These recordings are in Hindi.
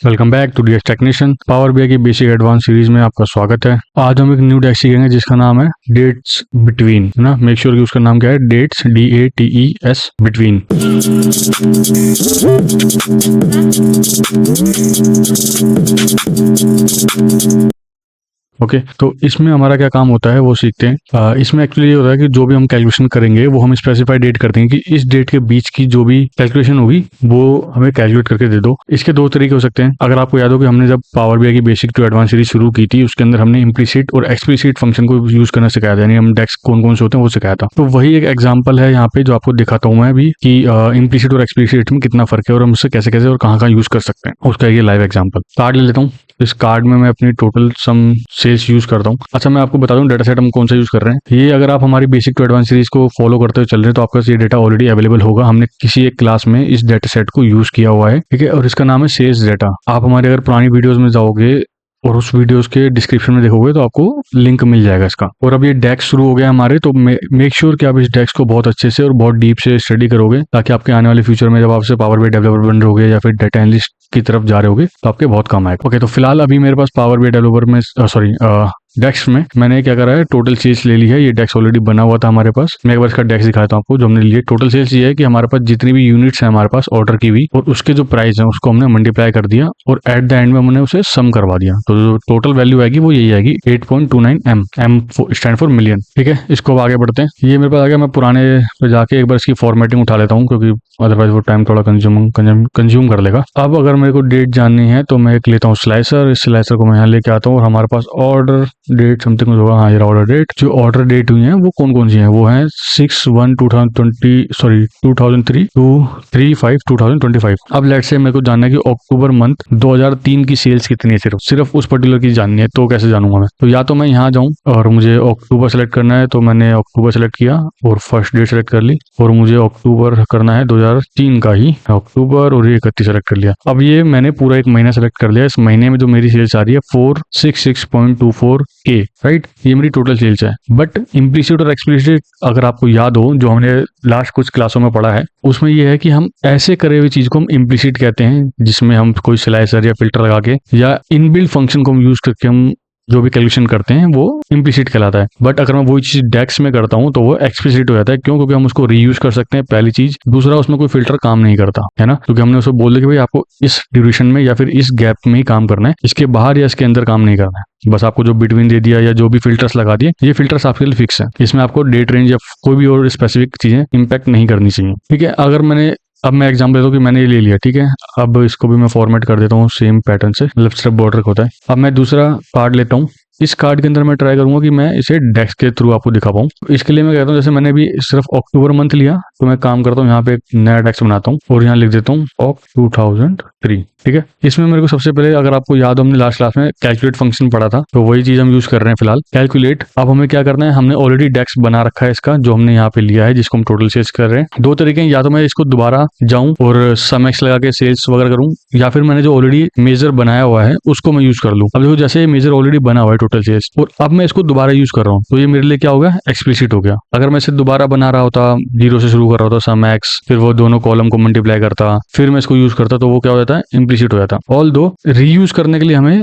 Welcome back to DX technician. Power BI की बेसिक एडवांस सीरीज में आपका स्वागत है। आज हम एक न्यू डेस्क सीखेंगे जिसका नाम है डेट्स बिटवीन, है ना। मेक श्योर कि उसका नाम क्या है, डेट्स DATES बिटवीन। ओके तो इसमें हमारा क्या काम होता है वो सीखते हैं। इसमें एक्चुअली ये होता है कि जो भी हम कैलकुलेशन करेंगे वो हम स्पेसिफाइड डेट कर देंगे कि इस डेट के बीच की जो भी कैलकुलेशन होगी वो हमें कैलकुलेट करके दे दो। इसके दो तरीके हो सकते हैं। अगर आपको याद हो कि हमने जब पावर बीआई की बेसिक टू एडवांस सीरीज शुरू की थी उसके अंदर हमने इम्प्लिसिट और एक्सप्लिसिट फंक्शन को यूज करना सिखाया था, यानी हम डेक्स कौन कौन से होते हैं वो सिखाया था। तो वही एक एग्जाम्पल है यहाँ पे जो आपको दिखाता हूँ मैं भी कि इम्प्लिसिट और एक्सप्लिसिट में कितना फर्क है और हम उससे कैसे कैसे और कहाँ यूज कर सकते हैं, उसका ये लाइव एग्जाम्पल कार्ड ले लेता हूँ। इस कार्ड में मैं अपनी टोटल सम सेल्स यूज करता हूँ। अच्छा, मैं आपको बता दूं डाटा सेट हम कौन सा यूज कर रहे हैं। ये अगर आप हमारी बेसिक टू एडवांस सीरीज को फॉलो करते हुए चल रहे हैं तो आपका ये डेटा ऑलरेडी अवेलेबल होगा। हमने किसी एक क्लास में इस डेटा सेट को यूज किया हुआ है, ठीक है, और इसका नाम है सेल्स डेटा। आप हमारे अगर पुरानी वीडियोस में जाओगे और उस वीडियोस के डिस्क्रिप्शन में देखोगे तो आपको लिंक मिल जाएगा इसका। और अब ये डेक्स शुरू हो गया हमारे, तो मेक श्योर कि आप इस डेक्स को बहुत अच्छे से और बहुत डीप से स्टडी करोगे ताकि आपके आने वाले फ्यूचर में जब आपसे पावर बीआई डेवलपर बन रहोगे या फिर डेटा एनालिस्ट की तरफ जा रहे होगे तो आपके बहुत काम आएगा। ओके, तो फिलहाल अभी मेरे पास पावर बीआई डेवलपर में डेक्स में मैंने क्या करा है, टोटल सेल्स ले ली है। ये डेक्स ऑलरेडी बना हुआ था हमारे पास। मैं एक बार इसका डेक्स दिखाता हूँ आपको जो हमने लिए। टोटल सेल्स ये है कि हमारे पास जितनी भी यूनिट्स है हमारे पास ऑर्डर की हुई और उसके जो प्राइस है उसको हमने मल्टीप्लाई कर दिया और एट द एंड में हमने उसे सम करवा दिया। तो जो टोटल वैल्यू आएगी वो यही आएगी 8.29 M स्टैंड फॉर मिलियन। ठीक है, इसको आगे बढ़ते हैं। ये मेरे पास आ गया। मैं पुराने पे जाके एक बार इसकी फॉर्मेटिंग उठा लेता हूँ क्योंकि अदरवाइज वो टाइम थोड़ा कंज्यूम कर लेगा। अब अगर मेरे को डेट जाननी है तो मैं एक लेता हूँ स्लाइसर। इस स्लाइसर को मैं यहाँ लेके आता हूँ और हमारे पास ऑर्डर डेट समथिंग होगा। हाँ, ये ऑर्डर डेट। जो ऑर्डर डेट हुई है वो कौन कौन सी है, वो है 2003 टू 3/5/2025। अब लेट्स से मेरे को जानना है कि अक्टूबर मंथ 2003 की सेल्स कितनी है, सिर्फ उस पर्टिकुलर की जाननी है। तो कैसे जानूंगा मैं? तो या तो मैं यहाँ जाऊँ और मुझे अक्टूबर सेलेक्ट करना है तो मैंने अक्टूबर सेलेक्ट किया और फर्स्ट डेट सेलेक्ट कर ली और मुझे अक्टूबर करना है 2003 का ही अक्टूबर और 31 सेलेक्ट कर लिया। अब ये मैंने पूरा एक महीना सेलेक्ट कर लिया। इस महीने में जो मेरी सेल्स आ रही है 466.24 के, राइट, ये मेरी टोटल सेल्स है। बट इम्प्लिसिट और एक्सप्लिसिट अगर आपको याद हो जो हमने लास्ट कुछ क्लासों में पढ़ा है उसमें ये है कि हम ऐसे करे हुए चीज को हम इम्प्लिसिट कहते हैं जिसमें हम कोई स्लाइसर या फिल्टर लगा के या इनबिल्ट फंक्शन को हम यूज करके हम जो भी कैलकुलेशन करते हैं वो इम्प्लिसिट कहलाता है। बट अगर मैं वही चीज डेक्स में करता हूँ तो वो एक्सप्लिसिट हो जाता है। क्यों? क्योंकि हम उसको रीयूज कर सकते हैं, पहली चीज। दूसरा, उसमें कोई फिल्टर काम नहीं करता है ना, क्योंकि हमने उसको बोल दिया कि भाई आपको इस ड्यूरेशन में या फिर इस गैप में ही काम करना है, इसके बाहर या इसके अंदर काम नहीं करना है। बस आपको जो बिटवीन दे दिया या जो भी फिल्टर्स लगा दिए, ये फिल्टर्स आपके लिए फिक्स है। इसमें आपको डेट रेंज या कोई भी और स्पेसिफिक चीजें इंपैक्ट नहीं करनी चाहिए। ठीक है, अब मैं एग्जाम्पल देता हूँ कि मैंने ये ले लिया, ठीक है। अब इसको भी मैं फॉर्मेट कर देता हूँ सेम पैटर्न से, लेफ्ट सिर्फ बॉर्डर होता है। अब मैं दूसरा कार्ड लेता हूँ। इस कार्ड के अंदर मैं ट्राई करूंगा कि मैं इसे डेक्स के थ्रू आपको दिखा पाऊँ। इसके लिए मैं कहता हूँ, जैसे मैंने भी सिर्फ अक्टूबर मंथ लिया तो मैं काम करता हूँ यहाँ पे एक नया डेक्स बनाता हूँ और यहाँ लिख देता हूँ ऑफ 2003। ठीक है, इसमें मेरे को सबसे पहले, अगर आपको याद हो हमने लास्ट क्लास में कैलकुलेट फंक्शन पढ़ा था तो वही चीज हम यूज कर रहे हैं फिलहाल, कैलकुलेट। अब हमें क्या करना है, हमने ऑलरेडी डेक्स बना रखा है इसका जो हमने यहाँ पे लिया है जिसको हम टोटल सेल्स कर रहे हैं। दो तरीके हैं, या तो मैं इसको दोबारा जाऊं और सम एक्स लगा के सेल्स वगैरह करूं, या फिर मैंने जो ऑलरेडी मेजर बनाया हुआ है उसको मैं यूज कर लूं। अब देखो, जैसे मेजर ऑलरेडी बना हुआ है टोटल सेल्स और अब मैं इसको दोबारा यूज कर रहा हूँ तो ये मेरे लिए क्या हो गया, एक्सप्लिसिट हो गया। अगर मैं इसे दोबारा बना रहा होता, जीरो से शुरू कर रहा होता, सम एक्स, फिर वो दोनों कॉलम को मल्टीप्लाई करता, फिर मैं इसको यूज करता, तो वो क्या हो जाता है, इम्प्लिसिट हो जाता। ऑल दो रीयूज करने के लिए हमें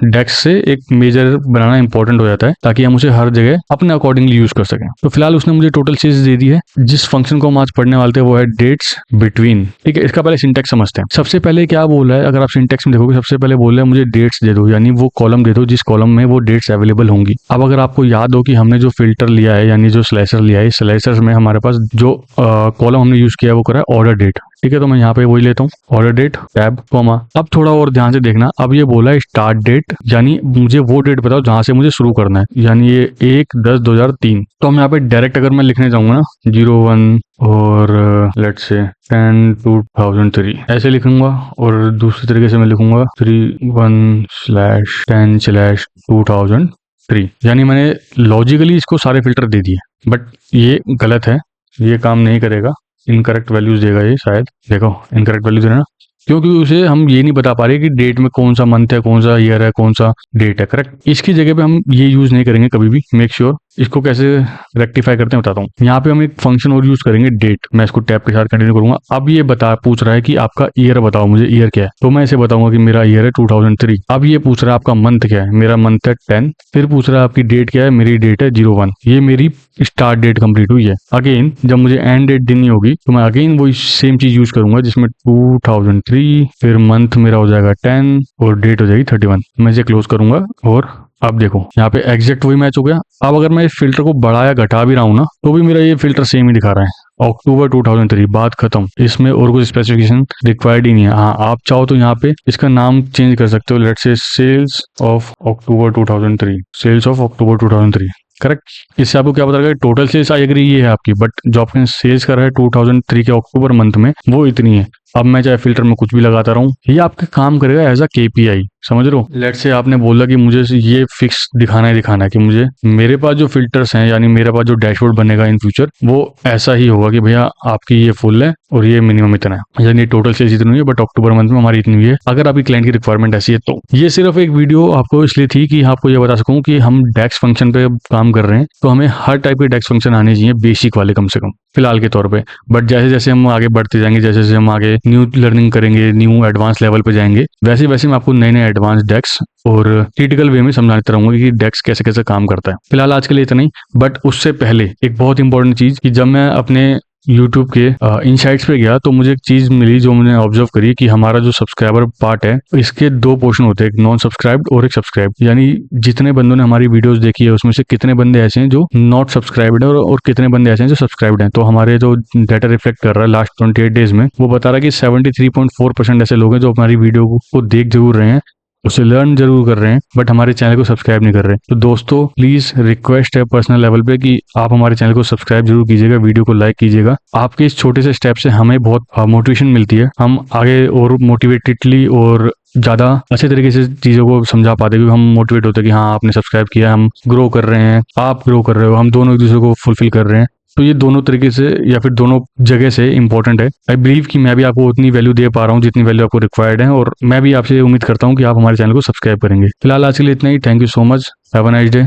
डेक्स से एक मेजर बनाना इंपॉर्टेंट हो जाता है ताकि हम उसे हर जगह अपने अकॉर्डिंगली यूज कर सकें। तो फिलहाल उसने मुझे टोटल सेल्स दे दी है। जिस फंक्शन को हम आज पढ़ने वाले थे वो है डेट्स बिटवीन। ठीक है, इसका पहले सिंटेक्स समझते हैं। सबसे पहले क्या बोला है, अगर आप सिंटेक्स में देखोगे सबसे पहले बोल रहा है मुझे डेट्स दे दो, यानी वो कॉलम दे दो जिस कॉलम में वो डेट्स अवेलेबल होंगी। अब अगर आपको याद हो कि हमने जो फिल्टर लिया है यानी जो स्लाइसर लिया है, स्लाइसर में हमारे पास जो कॉलम हमने यूज किया है वो करा है ऑर्डर डेट। ठीक है, तो मैं यहाँ पे वही लेता हूँ, ऑर्डर डेट टैब कॉमा। अब थोड़ा और ध्यान से देखना, अब ये बोला है स्टार्ट डेट, यानी मुझे वो डेट बताओ जहां से मुझे शुरू करना है, यानी ये 1/10/2003। तो हम यहाँ पे डायरेक्ट अगर मैं लिखने जाऊंगा ना 01 और लेट्स से 10/2003 ऐसे लिखूंगा, और दूसरे तरीके से मैं लिखूंगा 31/10/2003, यानी मैंने लॉजिकली इसको सारे फिल्टर दे दिए। बट ये गलत है, ये काम नहीं करेगा, इनकरेक्ट वैल्यूज देगा ये शायद। देखो इनकरेक्ट वैल्यूज है ना, क्योंकि उसे हम ये नहीं बता पा रहे कि डेट में कौन सा मंथ है, कौन सा ईयर है, कौन सा डेट है, करेक्ट। इसकी जगह पे हम ये यूज नहीं करेंगे कभी भी। मेक श्योर इसको कैसे रेक्टिफाई करते हैं बताता हूँ। यहाँ पे हम एक फंक्शन और यूज करेंगे डेट। मैं इसको टैब के साथ कंटिन्यू करूंगा। अब ये पूछ रहा है कि आपका ईयर बताओ मुझे, ईयर क्या है। तो मैं इसे बताऊंगा कि मेरा ईयर है 2003। अब ये पूछ रहा है आपका मंथ क्या है, मेरा मंथ है 10। फिर पूछ रहा है आपकी डेट क्या है, मेरी डेट है 01। ये मेरी स्टार्ट डेट कंप्लीट हुई है। अगेन जब मुझे एंड डेट देनी होगी तो मैं अगेन वही सेम चीज यूज करूंगा, जिसमें 2003, फिर मंथ मेरा हो जाएगा 10 और डेट हो जाएगी 31। मैं इसे क्लोज करूंगा और अब देखो यहाँ पे एग्जैक्ट वही मैच हो गया। अब अगर मैं इस फिल्टर को बढ़ा या घटा भी रहा हूँ ना, तो भी मेरा ये फिल्टर सेम ही दिखा रहा है, अक्टूबर 2003, बात खत्म। इसमें और कुछ स्पेसिफिकेशन रिक्वायर्ड ही नहीं है। हाँ, आप चाहो तो यहाँ पे इसका नाम चेंज कर सकते हो, let's say sales of October 2003, sales of October 2003, correct. इससे आपको क्या पता लगेगा, टोटल सेल्स आई एग्री ये है आपकी, बट जो आपने सेल्स कर रहा है 2003 के अक्टूबर मंथ में, वो इतनी है। अब मैं चाहे फिल्टर में कुछ भी लगाता रहूं, ये आपके काम करेगा एज अ केपीआई, समझ रहे हो। लेट्स से आपने बोला कि मुझे ये फिक्स दिखाना है कि मुझे मेरे पास जो फिल्टर्स हैं, यानी मेरे पास जो डैशबोर्ड बनेगा इन फ्यूचर, वो ऐसा ही होगा कि भैया आपकी ये फुल है और ये मिनिमम इतना है, यानी टोटल सेल्स इतनी है, बट अक्टूबर मंथ में हमारी इतनी हुई है। अगर आपकी क्लाइंट की रिक्वायरमेंट ऐसी है तो ये सिर्फ एक वीडियो आपको इसलिए थी कि आपको ये बता सकूं कि हम डेक्स फंक्शन पे काम कर रहे हैं, तो हमें हर टाइप के डेक्स फंक्शन आने चाहिए, बेसिक वाले कम से कम फिलहाल के तौर पे। बट जैसे जैसे हम आगे बढ़ते जाएंगे, जैसे जैसे हम आगे न्यू लर्निंग करेंगे, न्यू एडवांस लेवल पे जाएंगे, वैसे वैसे मैं आपको नए नए एडवांस डेक्स और क्रिटिकल वे में समझाता रहूंगा कि डेक्स कैसे कैसे काम करता है। फिलहाल आज के लिए इतना ही। बट उससे पहले एक बहुत इंपॉर्टेंट चीज, कि जब मैं अपने यूट्यूब के इनसाइट्स पे गया तो मुझे एक चीज मिली जो मैंने ऑब्जर्व करी, कि हमारा जो सब्सक्राइबर पार्ट है इसके दो पोर्शन होते हैं, एक नॉन सब्सक्राइब्ड और एक सब्सक्राइब्ड। यानी जितने बंदों ने हमारी वीडियोस देखी है उसमें से कितने बंदे ऐसे हैं जो नॉट सब्सक्राइब्ड है और कितने बंदे ऐसे हैं जो सब्सक्राइब्ड हैं। तो हमारे जो डाटा रिफ्लेक्ट कर रहा है लास्ट 28 डेज में, वो बता रहा है कि 73.4% ऐसे लोग हैं जो हमारी वीडियो को देख जरूर रहे हैं, उसे लर्न जरूर कर रहे हैं, बट हमारे चैनल को सब्सक्राइब नहीं कर रहे। तो दोस्तों प्लीज रिक्वेस्ट है पर्सनल लेवल पे कि आप हमारे चैनल को सब्सक्राइब जरूर कीजिएगा, वीडियो को लाइक कीजिएगा। आपके इस छोटे से स्टेप से हमें बहुत मोटिवेशन मिलती है, हम आगे और मोटिवेटेडली और ज्यादा अच्छे तरीके से चीजों को समझा पाते हैं, क्योंकि हम मोटिवेट होते हैं कि हाँ आपने सब्सक्राइब किया, हम ग्रो कर रहे हैं, आप ग्रो कर रहे हो, हम दोनों एक दूसरे को फुलफिल कर रहे हैं। तो ये दोनों तरीके से या फिर दोनों जगह से इंपॉर्टेंट है। आई बिलीव कि मैं भी आपको उतनी वैल्यू दे पा रहा हूँ जितनी वैल्यू आपको रिक्वायर्ड है, और मैं भी आपसे उम्मीद करता हूँ कि आप हमारे चैनल को सब्सक्राइब करेंगे। फिलहाल आज के लिए इतना ही। Thank you so much. Have a nice day.